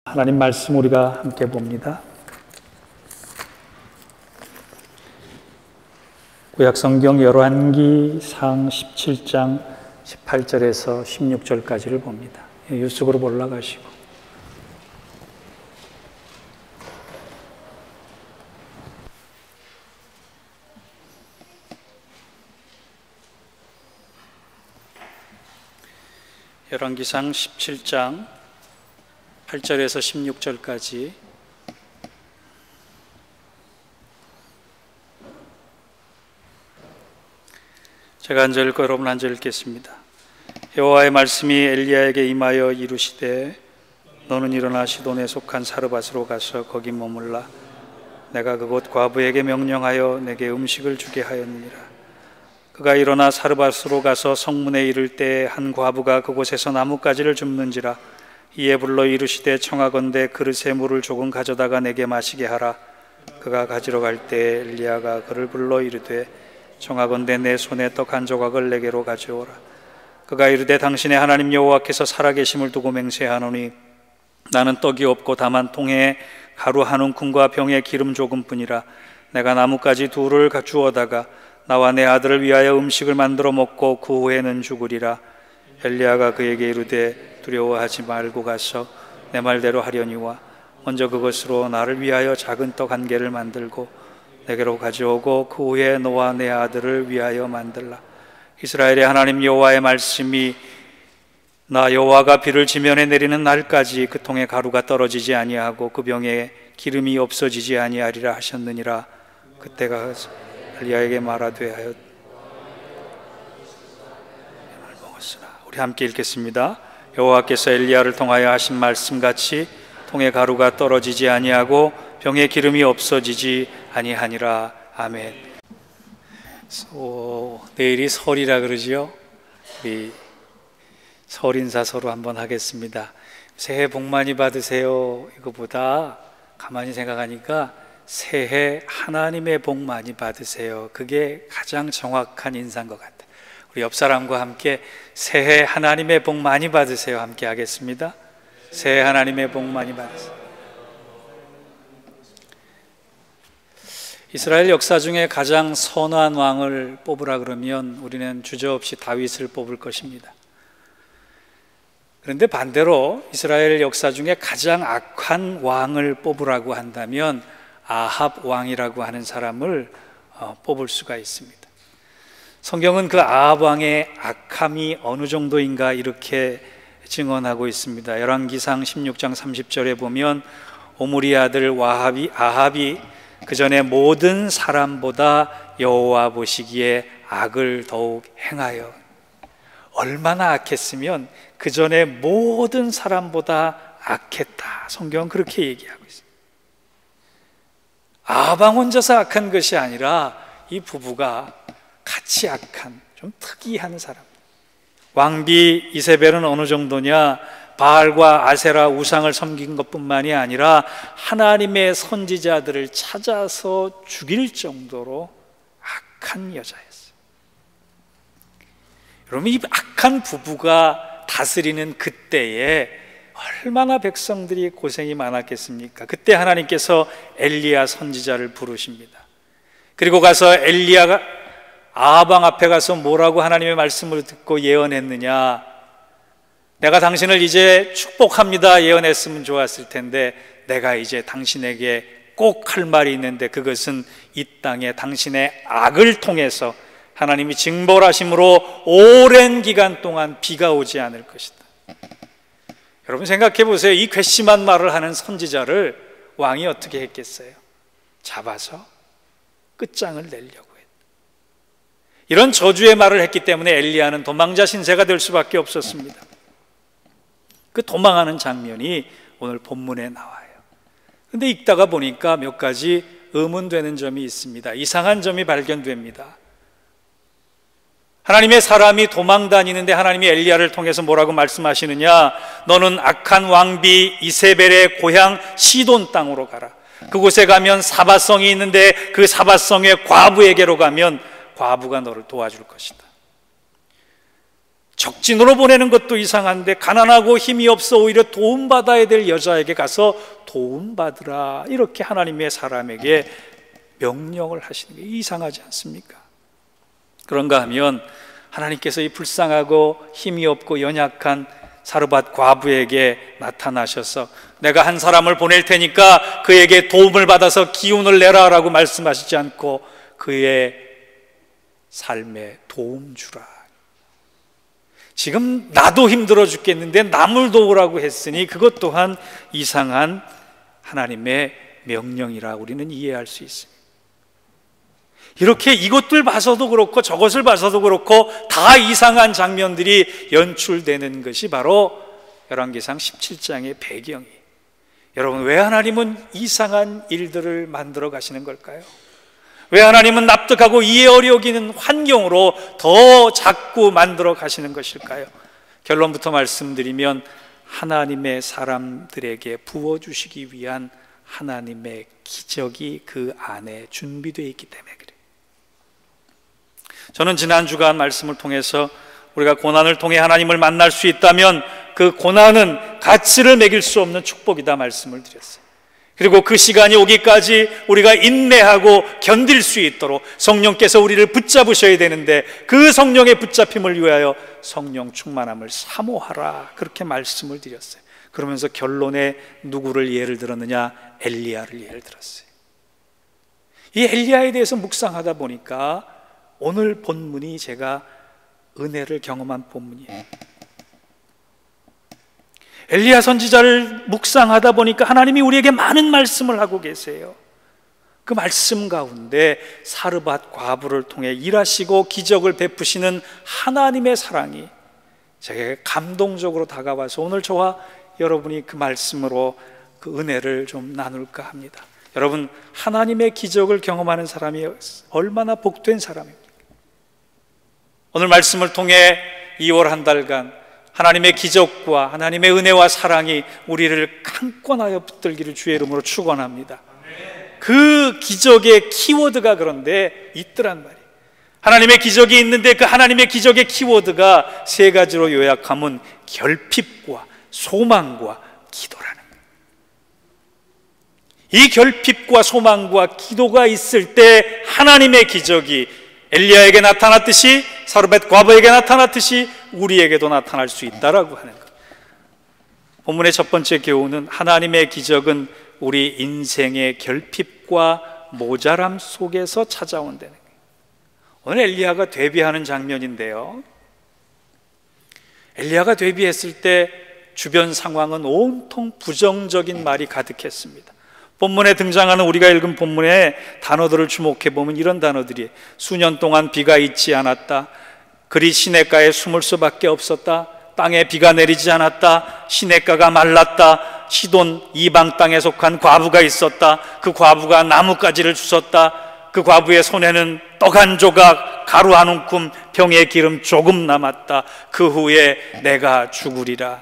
하나님 말씀 우리가 함께 봅니다. 구약성경 열왕기상 17장 18절에서 16절까지를 봅니다. 유숙으로 올라가시고 열왕기상 17장 8절에서 16절까지 제가 한 절 읽고 여러분 한 절 읽겠습니다. 여호와의 말씀이 엘리야에게 임하여 이르시되 너는 일어나 시돈에 속한 사르밧으로 가서 거기 머물라. 내가 그곳 과부에게 명령하여 내게 음식을 주게 하였느니라. 그가 일어나 사르밧으로 가서 성문에 이를 때 한 과부가 그곳에서 나뭇가지를 줍는지라. 이에 불러 이르시되 청하건대 그릇에 물을 조금 가져다가 내게 마시게 하라. 그가 가지러 갈 때 엘리야가 그를 불러 이르되 청하건대 내 손에 떡 한 조각을 내게로 가져오라. 그가 이르되 당신의 하나님 여호와께서 살아계심을 두고 맹세하노니 나는 떡이 없고 다만 통에 가루 한 움큼과 병에 기름 조금뿐이라. 내가 나뭇가지 둘을 주어다가 나와 내 아들을 위하여 음식을 만들어 먹고 그 후에는 죽으리라. 엘리야가 그에게 이르되 두려워하지 말고 가서 내 말대로 하려니와 먼저 그것으로 나를 위하여 작은 떡 한 개를 만들고 내게로 가져오고 그 후에 너와 내 아들을 위하여 만들라. 이스라엘의 하나님 여호와의 말씀이 나 여호와가 비를 지면에 내리는 날까지 그 통에 가루가 떨어지지 아니하고 그 병에 기름이 없어지지 아니하리라 하셨느니라. 그때가 엘리야에게 말하되 하여 우리 함께 읽겠습니다. 여호와께서 엘리야를 통하여 하신 말씀같이 통에 가루가 떨어지지 아니하고 병에 기름이 없어지지 아니하니라. 아멘. 내일이 설이라 그러지요. 우리 설 인사 서로 한번 하겠습니다. 새해 복 많이 받으세요 이거보다 가만히 생각하니까 새해 하나님의 복 많이 받으세요, 그게 가장 정확한 인사인 것 같아요. 우리 옆 사람과 함께 새해 하나님의 복 많이 받으세요 함께 하겠습니다. 새해 하나님의 복 많이 받으세요. 이스라엘 역사 중에 가장 선한 왕을 뽑으라 그러면 우리는 주저없이 다윗을 뽑을 것입니다. 그런데 반대로 이스라엘 역사 중에 가장 악한 왕을 뽑으라고 한다면 아합 왕이라고 하는 사람을 뽑을 수가 있습니다. 성경은 그 아합 왕의 악함이 어느 정도인가 이렇게 증언하고 있습니다. 열왕기상 16장 30절에 보면 오므리 아들 아합이 그 전에 모든 사람보다 여호와 보시기에 악을 더욱 행하여, 얼마나 악했으면 그 전에 모든 사람보다 악했다. 성경은 그렇게 얘기하고 있습니다. 아합 왕 혼자서 악한 것이 아니라 이 부부가 같이 악한 좀 특이한 사람. 왕비 이세벨은 어느 정도냐? 바알과 아세라 우상을 섬긴 것뿐만이 아니라 하나님의 선지자들을 찾아서 죽일 정도로 악한 여자였어요. 여러분, 이 악한 부부가 다스리는 그때에 얼마나 백성들이 고생이 많았겠습니까? 그때 하나님께서 엘리야 선지자를 부르십니다. 그리고 가서 엘리야가 아합 왕 앞에 가서 뭐라고 하나님의 말씀을 듣고 예언했느냐? 내가 당신을 이제 축복합니다 예언했으면 좋았을 텐데 내가 이제 당신에게 꼭 할 말이 있는데 그것은 이 땅에 당신의 악을 통해서 하나님이 징벌하심으로 오랜 기간 동안 비가 오지 않을 것이다. 여러분 생각해 보세요. 이 괘씸한 말을 하는 선지자를 왕이 어떻게 했겠어요? 잡아서 끝장을 내려고. 이런 저주의 말을 했기 때문에 엘리야는 도망자 신세가 될 수밖에 없었습니다. 그 도망하는 장면이 오늘 본문에 나와요. 그런데 읽다가 보니까 몇 가지 의문되는 점이 있습니다. 이상한 점이 발견됩니다. 하나님의 사람이 도망 다니는데 하나님이 엘리야를 통해서 뭐라고 말씀하시느냐? 너는 악한 왕비 이세벨의 고향 시돈 땅으로 가라. 그곳에 가면 사바성이 있는데 그 사바성의 과부에게로 가면 과부가 너를 도와줄 것이다. 적진으로 보내는 것도 이상한데 가난하고 힘이 없어 오히려 도움받아야 될 여자에게 가서 도움받으라, 이렇게 하나님의 사람에게 명령을 하시는 게 이상하지 않습니까? 그런가 하면 하나님께서 이 불쌍하고 힘이 없고 연약한 사르밧 과부에게 나타나셔서 내가 한 사람을 보낼 테니까 그에게 도움을 받아서 기운을 내라 라고 말씀하시지 않고 그의 삶에 도움 주라. 지금 나도 힘들어 죽겠는데 남을 도우라고 했으니 그것 또한 이상한 하나님의 명령이라 우리는 이해할 수 있습니다. 이렇게 이것들 봐서도 그렇고 저것을 봐서도 그렇고 다 이상한 장면들이 연출되는 것이 바로 열왕기상 17장의 배경이에요. 여러분, 왜 하나님은 이상한 일들을 만들어 가시는 걸까요? 왜 하나님은 납득하고 이해 어려워지는 환경으로 더 자꾸 만들어 가시는 것일까요? 결론부터 말씀드리면 하나님의 사람들에게 부어주시기 위한 하나님의 기적이 그 안에 준비되어 있기 때문에 그래요. 저는 지난 주간 말씀을 통해서 우리가 고난을 통해 하나님을 만날 수 있다면 그 고난은 가치를 매길 수 없는 축복이다 말씀을 드렸어요. 그리고 그 시간이 오기까지 우리가 인내하고 견딜 수 있도록 성령께서 우리를 붙잡으셔야 되는데 그 성령의 붙잡힘을 위하여 성령 충만함을 사모하라, 그렇게 말씀을 드렸어요. 그러면서 결론에 누구를 예를 들었느냐? 엘리야를 예를 들었어요. 이 엘리야에 대해서 묵상하다 보니까 오늘 본문이 제가 은혜를 경험한 본문이에요. 엘리야 선지자를 묵상하다 보니까 하나님이 우리에게 많은 말씀을 하고 계세요. 그 말씀 가운데 사르밧 과부를 통해 일하시고 기적을 베푸시는 하나님의 사랑이 제게 감동적으로 다가와서 오늘 저와 여러분이 그 말씀으로 그 은혜를 좀 나눌까 합니다. 여러분, 하나님의 기적을 경험하는 사람이 얼마나 복된 사람입니까? 오늘 말씀을 통해 2월 한 달간 하나님의 기적과 하나님의 은혜와 사랑이 우리를 강권하여 붙들기를 주의 이름으로 축원합니다. 그 기적의 키워드가 그런데 있더란 말이에요. 하나님의 기적이 있는데 그 하나님의 기적의 키워드가 세 가지로 요약하면 결핍과 소망과 기도라는 거예요. 이 결핍과 소망과 기도가 있을 때 하나님의 기적이 엘리야에게 나타났듯이 사르밧 과부에게 나타났듯이 우리에게도 나타날 수 있다라고 하는 것. 본문의 첫 번째 교훈은 하나님의 기적은 우리 인생의 결핍과 모자람 속에서 찾아온다는 거예요. 오늘 엘리야가 데뷔하는 장면인데요, 엘리야가 데뷔했을 때 주변 상황은 온통 부정적인 말이 가득했습니다. 본문에 등장하는 우리가 읽은 본문의 단어들을 주목해 보면 이런 단어들이 수년 동안 비가 있지 않았다, 그리 시냇가에 숨을 수밖에 없었다, 땅에 비가 내리지 않았다, 시냇가가 말랐다, 시돈 이방 땅에 속한 과부가 있었다, 그 과부가 나뭇가지를 주웠다, 그 과부의 손에는 떡 한 조각, 가루 한 움큼, 병에 기름 조금 남았다, 그 후에 내가 죽으리라,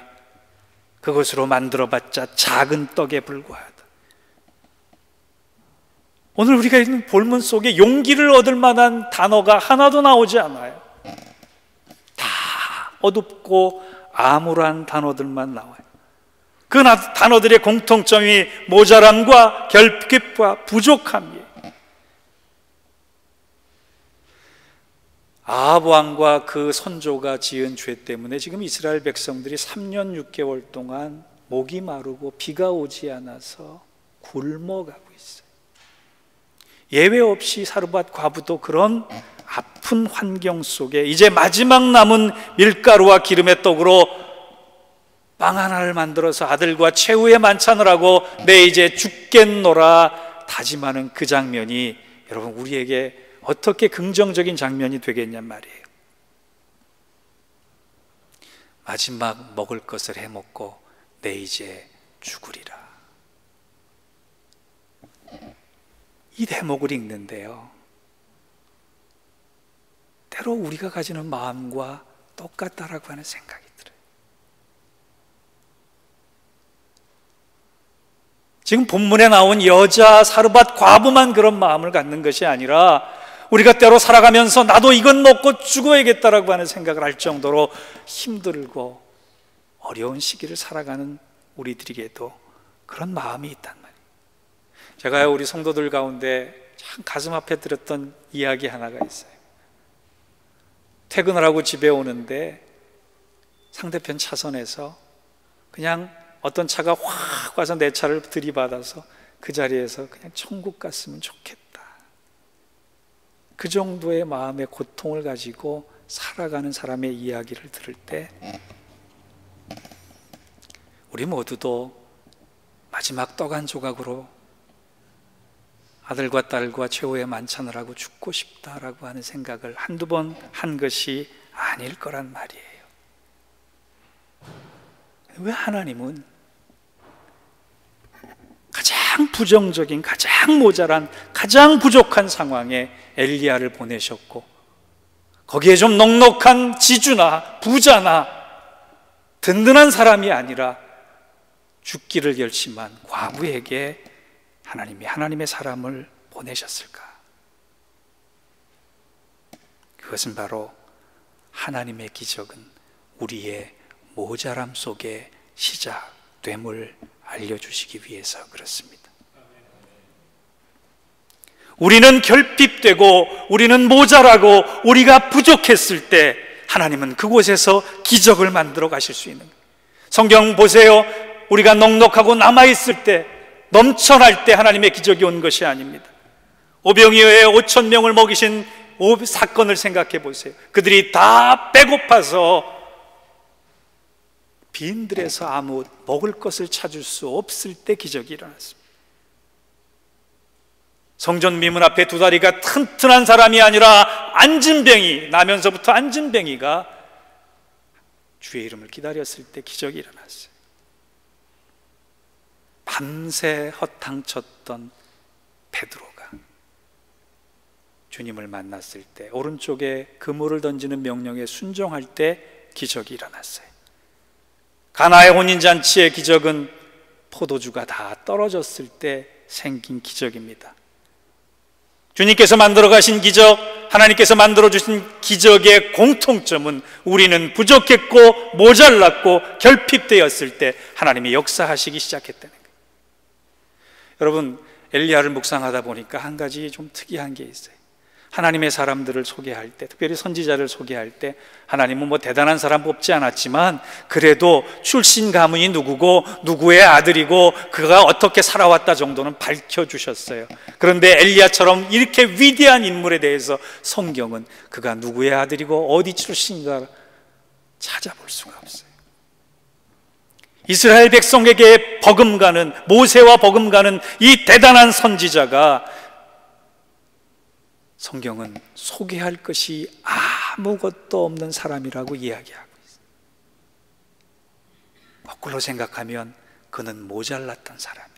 그것으로 만들어봤자 작은 떡에 불과하다. 오늘 우리가 읽는 본문 속에 용기를 얻을 만한 단어가 하나도 나오지 않아요. 다 어둡고 암울한 단어들만 나와요. 그 단어들의 공통점이 모자람과 결핍과 부족함이에요. 아합 왕과 그 선조가 지은 죄 때문에 지금 이스라엘 백성들이 3년 6개월 동안 목이 마르고 비가 오지 않아서 굶어가고 있어요. 예외 없이 사르밧 과부도 그런 아픈 환경 속에 이제 마지막 남은 밀가루와 기름의 떡으로 빵 하나를 만들어서 아들과 최후의 만찬을 하고 내 이제 죽겠노라 다짐하는 그 장면이 여러분 우리에게 어떻게 긍정적인 장면이 되겠냔 말이에요. 마지막 먹을 것을 해먹고 내 이제 죽으리라. 이 대목을 읽는데요, 때로 우리가 가지는 마음과 똑같다라고 하는 생각이 들어요. 지금 본문에 나온 여자 사르밧 과부만 그런 마음을 갖는 것이 아니라 우리가 때로 살아가면서 나도 이건 먹고 죽어야겠다라고 하는 생각을 할 정도로 힘들고 어려운 시기를 살아가는 우리들에게도 그런 마음이 있단 말이에요. 제가 우리 성도들 가운데 참 가슴 아파 들었던 이야기 하나가 있어요. 퇴근을 하고 집에 오는데 상대편 차선에서 그냥 어떤 차가 확 와서 내 차를 들이받아서 그 자리에서 그냥 천국 갔으면 좋겠다, 그 정도의 마음의 고통을 가지고 살아가는 사람의 이야기를 들을 때 우리 모두도 마지막 떡 한 조각으로 아들과 딸과 최후의 만찬을 하고 죽고 싶다라고 하는 생각을 한두 번 한 것이 아닐 거란 말이에요. 왜 하나님은 가장 부정적인, 가장 모자란, 가장 부족한 상황에 엘리야를 보내셨고, 거기에 좀 넉넉한 지주나 부자나 든든한 사람이 아니라 죽기를 결심한 과부에게 하나님이 하나님의 사람을 보내셨을까? 그것은 바로 하나님의 기적은 우리의 모자람 속에 시작됨을 알려주시기 위해서 그렇습니다. 우리는 결핍되고 우리는 모자라고 우리가 부족했을 때 하나님은 그곳에서 기적을 만들어 가실 수 있는 거예요. 성경 보세요. 우리가 넉넉하고 남아있을 때, 넘쳐날 때 하나님의 기적이 온 것이 아닙니다. 오병이어의 5천 명을 먹이신 사건을 생각해 보세요. 그들이 다 배고파서 빈들에서 아무 먹을 것을 찾을 수 없을 때 기적이 일어났습니다. 성전 미문 앞에 두 다리가 튼튼한 사람이 아니라 안진뱅이, 나면서부터 안진뱅이가 주의 이름을 기다렸을 때 기적이 일어났어요. 밤새 허탕쳤던 베드로가 주님을 만났을 때, 오른쪽에 그물을 던지는 명령에 순종할 때 기적이 일어났어요. 가나의 혼인잔치의 기적은 포도주가 다 떨어졌을 때 생긴 기적입니다. 주님께서 만들어 가신 기적, 하나님께서 만들어 주신 기적의 공통점은 우리는 부족했고 모자랐고 결핍되었을 때 하나님이 역사하시기 시작했다는 거예요. 여러분, 엘리야를 묵상하다 보니까 한 가지 좀 특이한 게 있어요. 하나님의 사람들을 소개할 때, 특별히 선지자를 소개할 때 하나님은 뭐 대단한 사람 뽑지 않았지만 그래도 출신 가문이 누구고 누구의 아들이고 그가 어떻게 살아왔다 정도는 밝혀주셨어요. 그런데 엘리야처럼 이렇게 위대한 인물에 대해서 성경은 그가 누구의 아들이고 어디 출신인가 찾아볼 수가 없어요. 이스라엘 백성에게 버금가는, 모세와 버금가는 이 대단한 선지자가 성경은 소개할 것이 아무것도 없는 사람이라고 이야기하고 있어요. 거꾸로 생각하면 그는 모자랐던 사람이,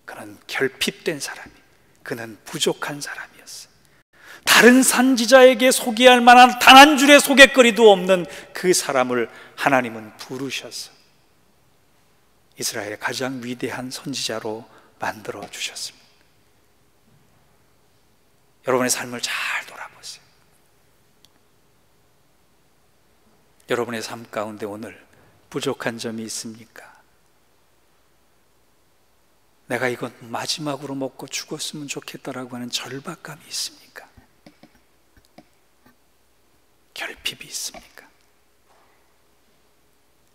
그는 결핍된 사람이, 그는 부족한 사람이었어요. 다른 선지자에게 소개할 만한 단 한 줄의 소개거리도 없는 그 사람을 하나님은 부르셔서 이스라엘의 가장 위대한 선지자로 만들어 주셨습니다. 여러분의 삶을 잘 돌아보세요. 여러분의 삶 가운데 오늘 부족한 점이 있습니까? 내가 이건 마지막으로 먹고 죽었으면 좋겠다라고 하는 절박감이 있습니까? 결핍이 있습니까?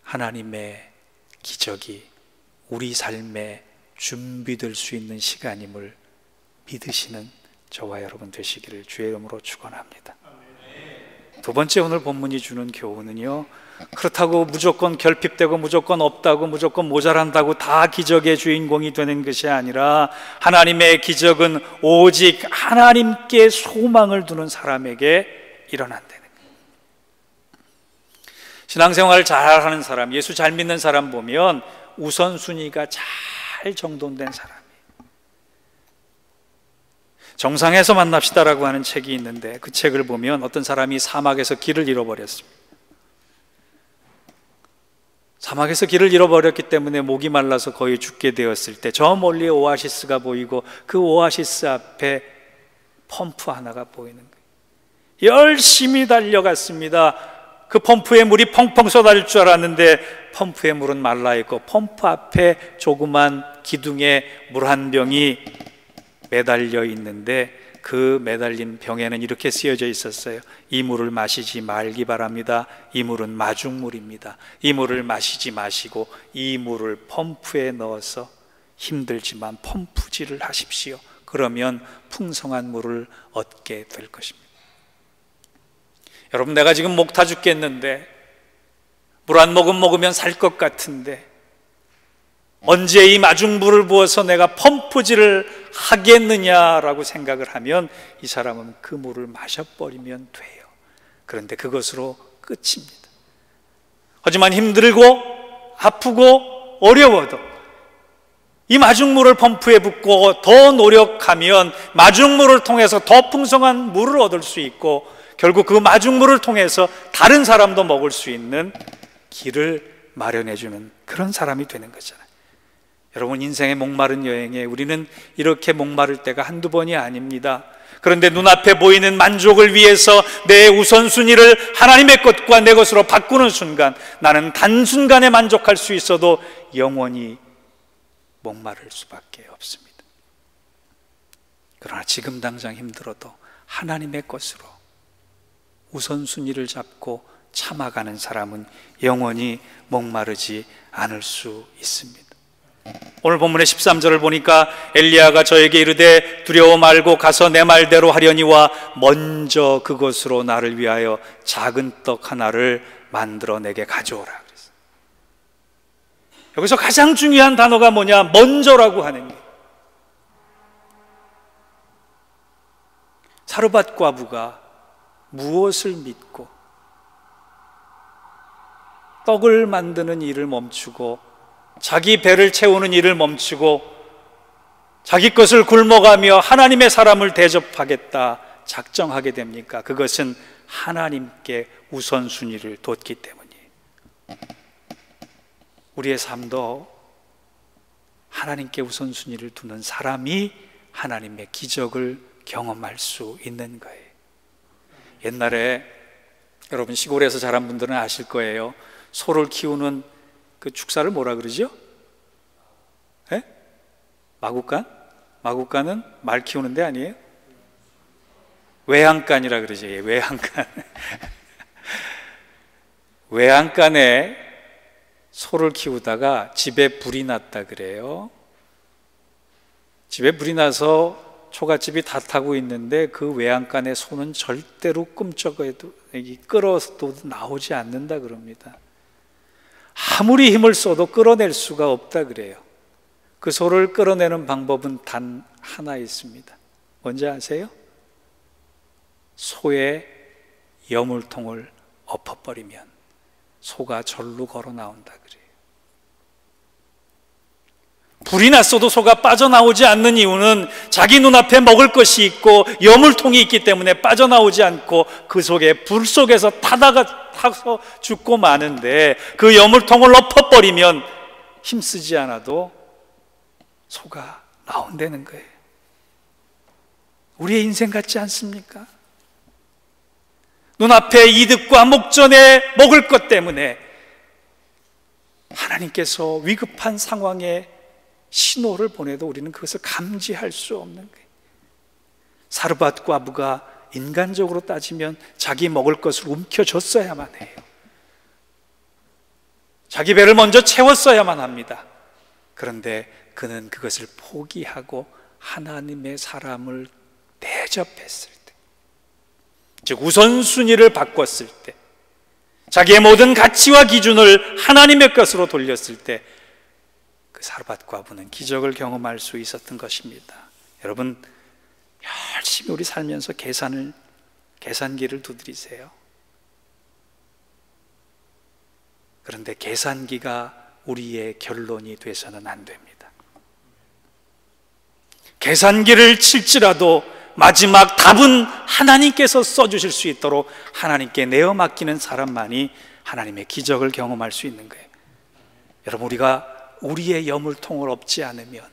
하나님의 기적이 우리 삶에 준비될 수 있는 시간임을 믿으시는 저와 여러분 되시기를 주의 이름으로 축원합니다. 두 번째, 오늘 본문이 주는 교훈은요, 그렇다고 무조건 결핍되고 무조건 없다고 무조건 모자란다고 다 기적의 주인공이 되는 것이 아니라 하나님의 기적은 오직 하나님께 소망을 두는 사람에게 일어난다는 거예요. 신앙생활을 잘하는 사람, 예수 잘 믿는 사람 보면 우선순위가 잘 정돈된 사람, 정상에서 만납시다라고 하는 책이 있는데 그 책을 보면 어떤 사람이 사막에서 길을 잃어버렸습니다. 사막에서 길을 잃어버렸기 때문에 목이 말라서 거의 죽게 되었을 때 저 멀리에 오아시스가 보이고 그 오아시스 앞에 펌프 하나가 보이는 거예요. 열심히 달려갔습니다. 그 펌프에 물이 펑펑 쏟아질 줄 알았는데 펌프의 물은 말라있고 펌프 앞에 조그만 기둥에 물 한 병이 매달려 있는데 그 매달린 병에는 이렇게 쓰여져 있었어요. 이 물을 마시지 말기 바랍니다. 이 물은 마중물입니다. 이 물을 마시지 마시고 이 물을 펌프에 넣어서 힘들지만 펌프질을 하십시오. 그러면 풍성한 물을 얻게 될 것입니다. 여러분, 내가 지금 목 타 죽겠는데 물 한 모금 먹으면 살 것 같은데 언제 이 마중물을 부어서 내가 펌프질을 하겠느냐라고 생각을 하면 이 사람은 그 물을 마셔버리면 돼요. 그런데 그것으로 끝입니다. 하지만 힘들고 아프고 어려워도 이 마중물을 펌프에 붓고 더 노력하면 마중물을 통해서 더 풍성한 물을 얻을 수 있고 결국 그 마중물을 통해서 다른 사람도 먹을 수 있는 길을 마련해주는 그런 사람이 되는 거잖아요. 여러분, 인생의 목마른 여행에 우리는 이렇게 목마를 때가 한두 번이 아닙니다. 그런데 눈앞에 보이는 만족을 위해서 내 우선순위를 하나님의 것과 내 것으로 바꾸는 순간 나는 단순간에 만족할 수 있어도 영원히 목마를 수밖에 없습니다. 그러나 지금 당장 힘들어도 하나님의 것으로 우선순위를 잡고 참아가는 사람은 영원히 목마르지 않을 수 있습니다. 오늘 본문의 13절을 보니까 엘리야가 저에게 이르되 두려워 말고 가서 내 말대로 하려니와 먼저 그것으로 나를 위하여 작은 떡 하나를 만들어 내게 가져오라 그랬어요. 여기서 가장 중요한 단어가 뭐냐? 먼저라고 하는 게. 사르밧 과부가 무엇을 믿고 떡을 만드는 일을 멈추고 자기 배를 채우는 일을 멈추고 자기 것을 굶어가며 하나님의 사람을 대접하겠다 작정하게 됩니까? 그것은 하나님께 우선순위를 뒀기 때문이에요. 우리의 삶도 하나님께 우선순위를 두는 사람이 하나님의 기적을 경험할 수 있는 거예요. 옛날에 여러분 시골에서 자란 분들은 아실 거예요. 소를 키우는 그 축사를 뭐라 그러죠? 예? 마구간? 마구간은 말 키우는 데 아니에요? 외양간이라 그러죠. 예, 외양간. 외양간에 소를 키우다가 집에 불이 났다 그래요. 집에 불이 나서 초가집이 다 타고 있는데 그 외양간에 소는 절대로 꿈쩍어도 끌어도 나오지 않는다 그럽니다. 아무리 힘을 써도 끌어낼 수가 없다 그래요. 그 소를 끌어내는 방법은 단 하나 있습니다. 뭔지 아세요? 소의 여물통을 엎어버리면 소가 절로 걸어 나온다 그래요. 불이 났어도 소가 빠져나오지 않는 이유는 자기 눈앞에 먹을 것이 있고 여물통이 있기 때문에 빠져나오지 않고 그 속에 불 속에서 타서 죽고 마는데 그 여물통을 엎어버리면 힘쓰지 않아도 소가 나온다는 거예요. 우리의 인생 같지 않습니까? 눈앞에 이득과 목전에 먹을 것 때문에 하나님께서 위급한 상황에 신호를 보내도 우리는 그것을 감지할 수 없는 거예요. 사르밧 과부가 인간적으로 따지면 자기 먹을 것을 움켜줬어야만 해요. 자기 배를 먼저 채웠어야만 합니다. 그런데 그는 그것을 포기하고 하나님의 사람을 대접했을 때, 즉 우선순위를 바꿨을 때, 자기의 모든 가치와 기준을 하나님의 것으로 돌렸을 때 그 사르밧 과부는 기적을 경험할 수 있었던 것입니다. 여러분, 열심히 우리 살면서 계산기를 두드리세요. 그런데 계산기가 우리의 결론이 돼서는 안 됩니다. 계산기를 칠지라도 마지막 답은 하나님께서 써주실 수 있도록 하나님께 내어 맡기는 사람만이 하나님의 기적을 경험할 수 있는 거예요. 여러분, 우리가 우리의 여물통을 엎지 않으면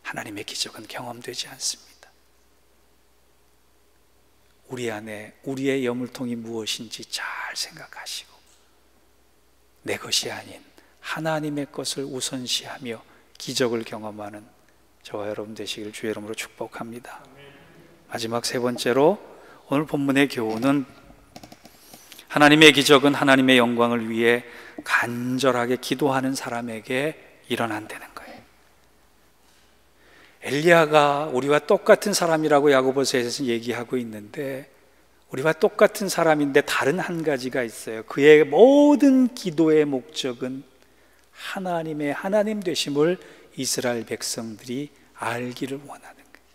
하나님의 기적은 경험되지 않습니다. 우리 안에 우리의 여물통이 무엇인지 잘 생각하시고 내 것이 아닌 하나님의 것을 우선시하며 기적을 경험하는 저와 여러분 되시길 주의 이름으로 축복합니다. 마지막 세 번째로 오늘 본문의 교훈은 하나님의 기적은 하나님의 영광을 위해 간절하게 기도하는 사람에게 일어난다는 거예요. 엘리야가 우리와 똑같은 사람이라고 야고보서에서 얘기하고 있는데 우리와 똑같은 사람인데 다른 한 가지가 있어요. 그의 모든 기도의 목적은 하나님의 하나님 되심을 이스라엘 백성들이 알기를 원하는 거예요.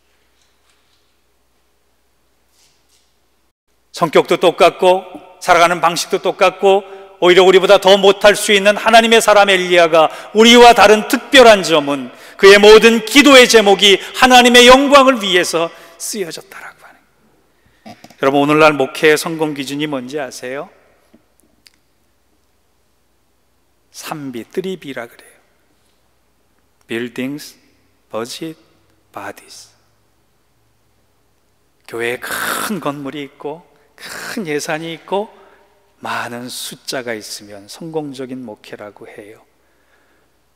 성격도 똑같고 살아가는 방식도 똑같고 오히려 우리보다 더 못할 수 있는 하나님의 사람 엘리야가 우리와 다른 특별한 점은 그의 모든 기도의 제목이 하나님의 영광을 위해서 쓰여졌다라고 하는 거예요. 여러분, 오늘날 목회의 성공 기준이 뭔지 아세요? 3B, 3B라 그래요. Buildings, Budget, Bodies. 교회에 큰 건물이 있고 큰 예산이 있고 많은 숫자가 있으면 성공적인 목회라고 해요.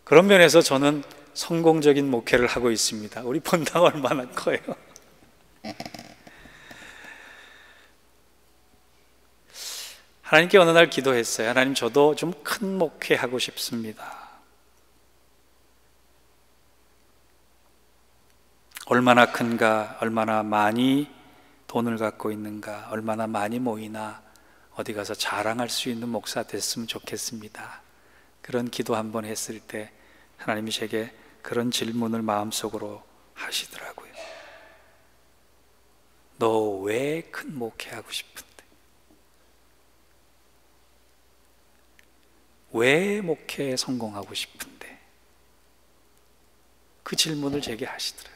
그런 면에서 저는 성공적인 목회를 하고 있습니다. 우리 본당 얼마나 커요? 하나님께 어느 날 기도했어요. 하나님, 저도 좀 큰 목회 하고 싶습니다. 얼마나 큰가, 얼마나 많이 돈을 갖고 있는가, 얼마나 많이 모이나 어디 가서 자랑할 수 있는 목사 됐으면 좋겠습니다. 그런 기도 한번 했을 때 하나님이 제게 그런 질문을 마음속으로 하시더라고요. 너 왜 큰 목회하고 싶은데? 왜 목회에 성공하고 싶은데? 그 질문을 제게 하시더라고요.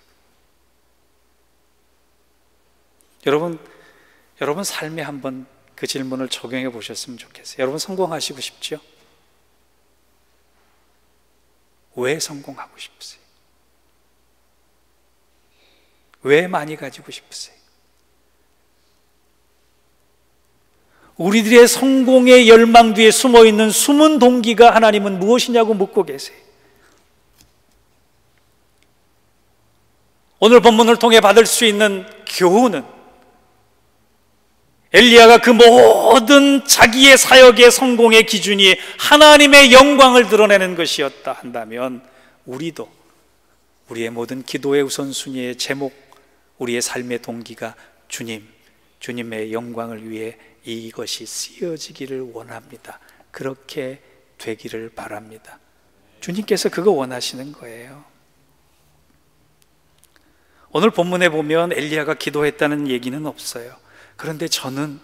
여러분 삶에 한번 그 질문을 적용해 보셨으면 좋겠어요. 여러분 성공하시고 싶죠? 왜 성공하고 싶으세요? 왜 많이 가지고 싶으세요? 우리들의 성공의 열망 뒤에 숨어있는 숨은 동기가 하나님은 무엇이냐고 묻고 계세요. 오늘 본문을 통해 받을 수 있는 교훈은 엘리야가 그 모든 자기의 사역의 성공의 기준이 하나님의 영광을 드러내는 것이었다 한다면 우리도 우리의 모든 기도의 우선순위의 제목, 우리의 삶의 동기가 주님의 영광을 위해 이것이 쓰여지기를 원합니다. 그렇게 되기를 바랍니다. 주님께서 그거 원하시는 거예요. 오늘 본문에 보면 엘리야가 기도했다는 얘기는 없어요. 그런데 저는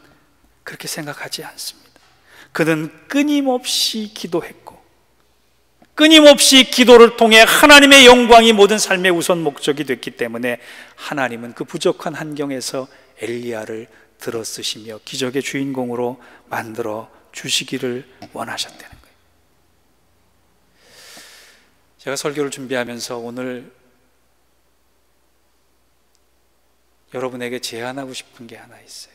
그렇게 생각하지 않습니다. 그는 끊임없이 기도했고 끊임없이 기도를 통해 하나님의 영광이 모든 삶의 우선 목적이 됐기 때문에 하나님은 그 부족한 환경에서 엘리야를 들어쓰시며 기적의 주인공으로 만들어 주시기를 원하셨다는 거예요. 제가 설교를 준비하면서 오늘 여러분에게 제안하고 싶은 게 하나 있어요.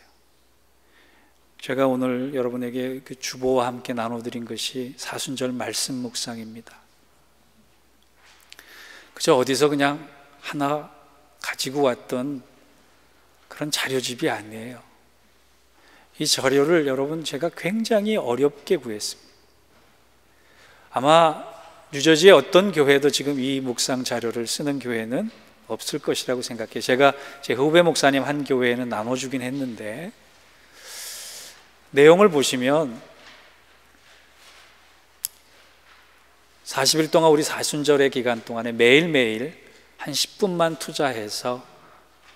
제가 오늘 여러분에게 그 주보와 함께 나눠드린 것이 사순절 말씀 묵상입니다. 그저 어디서 그냥 하나 가지고 왔던 그런 자료집이 아니에요. 이 자료를 여러분 제가 굉장히 어렵게 구했습니다. 아마 뉴저지의 어떤 교회도 지금 이 묵상 자료를 쓰는 교회는 없을 것이라고 생각해요. 제가 제 후배 목사님 한 교회에는 나눠주긴 했는데 내용을 보시면 40일 동안 우리 사순절의 기간 동안에 매일매일 한 10분만 투자해서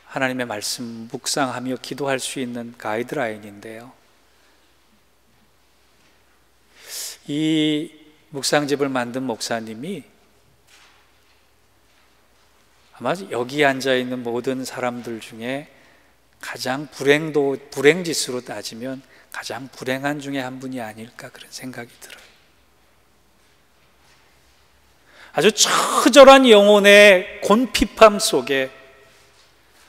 하나님의 말씀 묵상하며 기도할 수 있는 가이드라인인데요, 이 묵상집을 만든 목사님이 아마 여기 앉아있는 모든 사람들 중에 가장 불행지수로 따지면 가장 불행한 중에 한 분이 아닐까 그런 생각이 들어요. 아주 처절한 영혼의 곤핍함 속에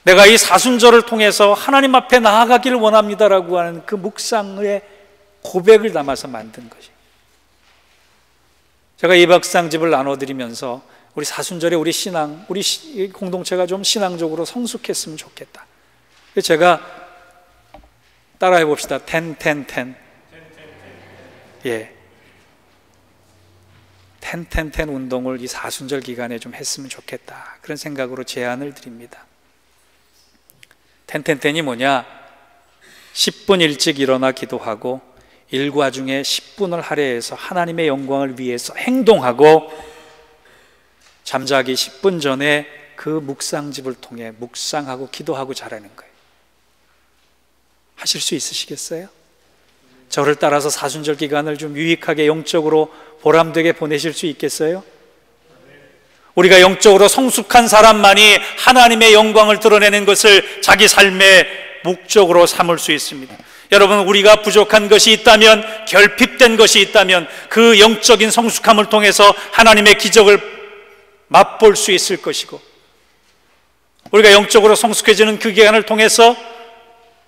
내가 이 사순절을 통해서 하나님 앞에 나아가기를 원합니다라고 하는 그 묵상의 고백을 담아서 만든 것이. 제가 이 박상집을 나눠드리면서 우리 사순절에 우리 신앙, 우리 공동체가 좀 신앙적으로 성숙했으면 좋겠다. 제가 따라해 봅시다. 10, 10, 10. 예. 10, 10, 10 운동을 이 사순절 기간에 좀 했으면 좋겠다. 그런 생각으로 제안을 드립니다. 10, 10, 10이 뭐냐? 10분 일찍 일어나 기도하고 일과 중에 10분을 할애해서 하나님의 영광을 위해서 행동하고 잠자기 10분 전에 그 묵상집을 통해 묵상하고 기도하고 자라는 거예요. 하실 수 있으시겠어요? 저를 따라서 사순절 기간을 좀 유익하게 영적으로 보람되게 보내실 수 있겠어요? 우리가 영적으로 성숙한 사람만이 하나님의 영광을 드러내는 것을 자기 삶의 목적으로 삼을 수 있습니다. 여러분, 우리가 부족한 것이 있다면, 결핍된 것이 있다면 그 영적인 성숙함을 통해서 하나님의 기적을 맛볼 수 있을 것이고, 우리가 영적으로 성숙해지는 그 기간을 통해서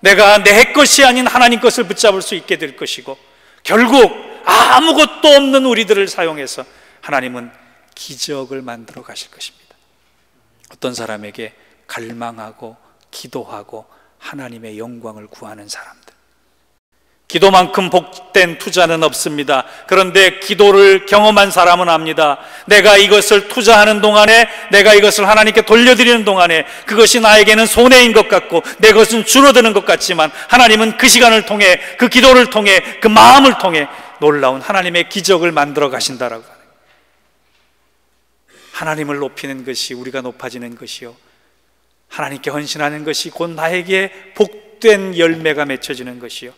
내가 내 것이 아닌 하나님 것을 붙잡을 수 있게 될 것이고, 결국 아무것도 없는 우리들을 사용해서 하나님은 기적을 만들어 가실 것입니다. 어떤 사람에게 갈망하고 기도하고 하나님의 영광을 구하는 사람들, 기도만큼 복된 투자는 없습니다. 그런데 기도를 경험한 사람은 압니다. 내가 이것을 투자하는 동안에, 내가 이것을 하나님께 돌려드리는 동안에 그것이 나에게는 손해인 것 같고 내 것은 줄어드는 것 같지만 하나님은 그 시간을 통해, 그 기도를 통해, 그 마음을 통해 놀라운 하나님의 기적을 만들어 가신다라고 하는, 하나님을 높이는 것이 우리가 높아지는 것이요, 하나님께 헌신하는 것이 곧 나에게 복된 열매가 맺혀지는 것이요,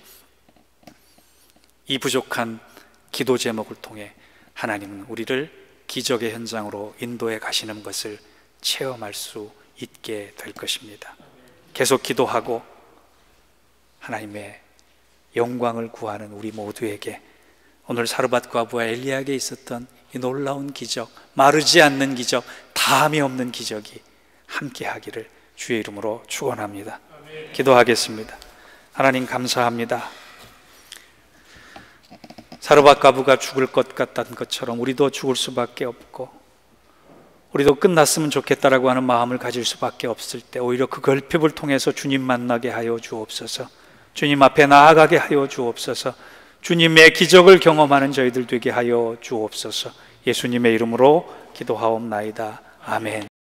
이 부족한 기도 제목을 통해 하나님은 우리를 기적의 현장으로 인도해 가시는 것을 체험할 수 있게 될 것입니다. 계속 기도하고 하나님의 영광을 구하는 우리 모두에게 오늘 사르밧 과부와 엘리야에게 있었던 이 놀라운 기적, 마르지 않는 기적, 다함이 없는 기적이 함께 하기를 주의 이름으로 축원합니다. 기도하겠습니다. 하나님 감사합니다. 사르밧 과부가 죽을 것 같다는 것처럼 우리도 죽을 수밖에 없고, 우리도 끝났으면 좋겠다라고 하는 마음을 가질 수밖에 없을 때 오히려 그 결핍을 통해서 주님 만나게 하여 주옵소서. 주님 앞에 나아가게 하여 주옵소서. 주님의 기적을 경험하는 저희들 되게 하여 주옵소서. 예수님의 이름으로 기도하옵나이다. 아멘.